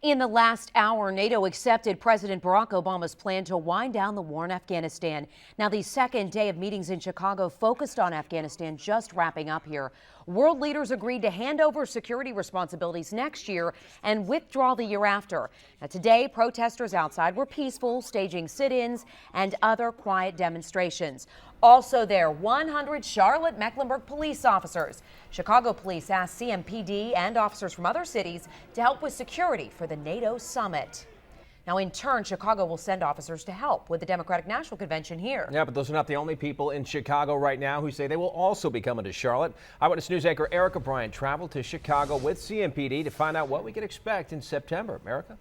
In the last hour, NATO accepted President Barack Obama's plan to wind down the war in Afghanistan. Now, the second day of meetings in Chicago focused on Afghanistan just wrapping up here. World leaders agreed to hand over security responsibilities next year and withdraw the year after. Now, today, protesters outside were peaceful, staging sit-ins and other quiet demonstrations. Also there, 100 Charlotte-Mecklenburg police officers. Chicago police asked CMPD and officers from other cities to help with security for the NATO summit. Now, in turn, Chicago will send officers to help with the Democratic National Convention here. Yeah, but those are not the only people in Chicago right now who say they will also be coming to Charlotte. Eyewitness News anchor Erica Bryant traveled to Chicago with CMPD to find out what we can expect in September. Erica?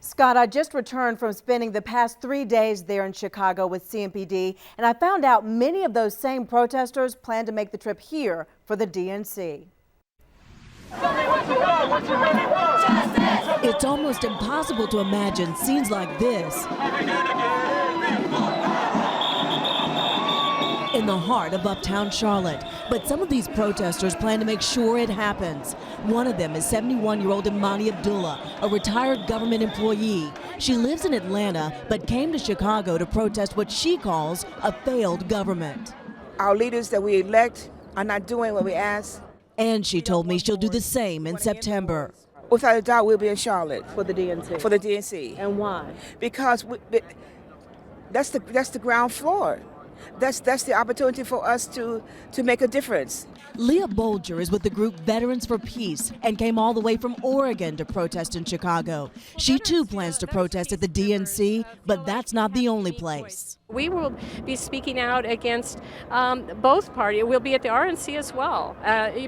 Scott, I just returned from spending the past 3 days there in Chicago with CMPD, and I found out many of those same protesters plan to make the trip here for the DNC. It's almost impossible to imagine scenes like this in the heart of uptown Charlotte. But some of these protesters plan to make sure it happens. One of them is 71-year-old IMANI ABDULLAH, a retired government employee. She lives in Atlanta, but came to Chicago to protest what she calls a failed government. Our leaders that we elect are not doing what we ask. And she told me she'll do the same in September. Without a doubt, we'll be in Charlotte. For the DNC? For the DNC. And why? Because that's the ground floor. That's the opportunity for us to make a difference. LEAH BOLGER is with the group Veterans for Peace and came all the way from Oregon to protest in Chicago. She too plans to protest at the DNC, but that's not the only place. We will be speaking out against both parties. We'll be at the RNC as well,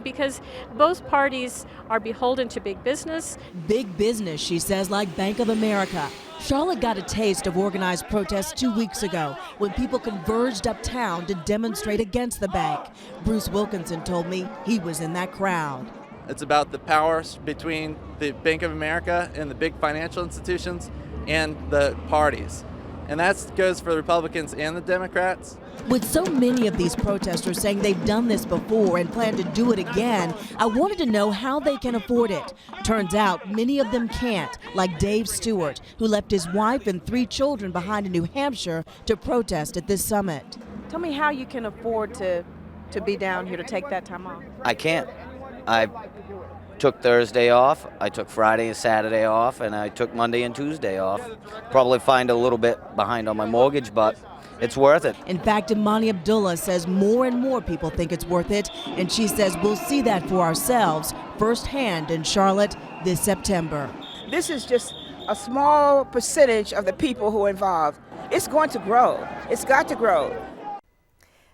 because both parties are beholden to big business. Big business, she says, like Bank of America. Charlotte got a taste of organized protests 2 weeks ago when people converged uptown to demonstrate against the bank. Bruce Wilkinson told me he was in that crowd. It's about the powers between the Bank of America and the big financial institutions and the parties. And that goes for the Republicans and the Democrats. With so many of these protesters saying they've done this before and plan to do it again, I wanted to know how they can afford it. Turns out many of them can't, like Dave Stewart, who left his wife and 3 children behind in New Hampshire to protest at this summit. Tell me how you can afford to be down here, to take that time off. I can't. I took Thursday off, I took Friday and Saturday off, and I took Monday and Tuesday off. Probably find a little bit behind on my mortgage, but it's worth it. In fact, IMANI ABDULLAH says more and more people think it's worth it, and she says we'll see that for ourselves firsthand in Charlotte this September. This is just a small percentage of the people who are involved. It's going to grow. It's got to grow.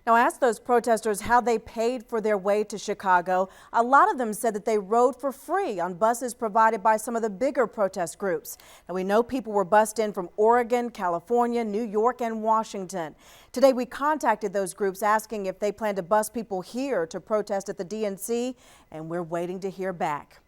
Now, I asked those protesters how they paid for their way to Chicago. A lot of them said that they rode for free on buses provided by some of the bigger protest groups. Now, we know people were bussed in from Oregon, California, New York, and Washington. Today, we contacted those groups asking if they plan to bus people here to protest at the DNC, and we're waiting to hear back.